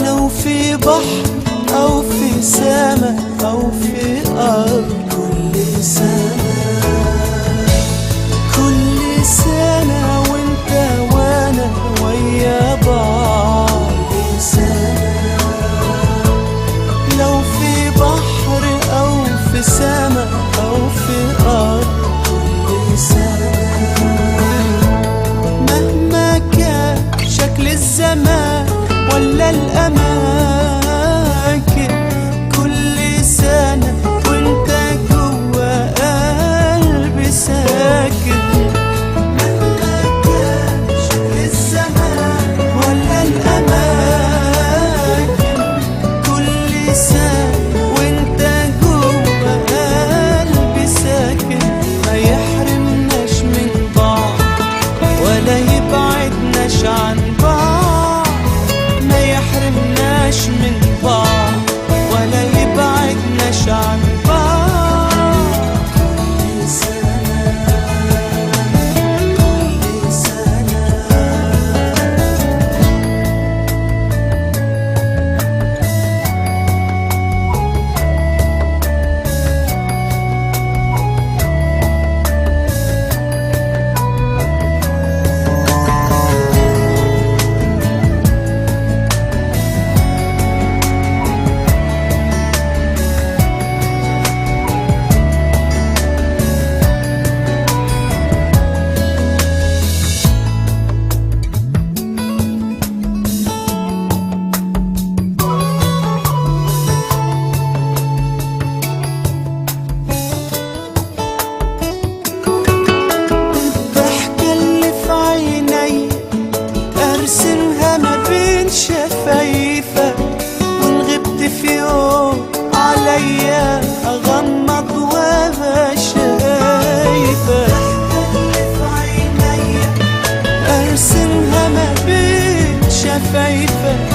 لو في بحر أو في سما أو في أرض، كل سنة وانت وانا ويا بعض. كل سنة لو في بحر أو في سما أو في أرض، كل سنة مهما كان شكل الزمان ولا الأماكن، كل سنة وانت جوا قلبي ساكن. مهما كان شكل الزمان ولا الأماكن، كل سنة وانت جوا قلبي ساكن. ما يحرمناش من بعض ولا يبعدناش عن بعض، ما يحرمناش من بعض ولا يبعدناش عن بعض. كل سنة كل سنة ارسمها ما بين شفايفك، وان غبت في يوم عليا اغمض وابقى شايفك. ارسمها ما بين شفايفك،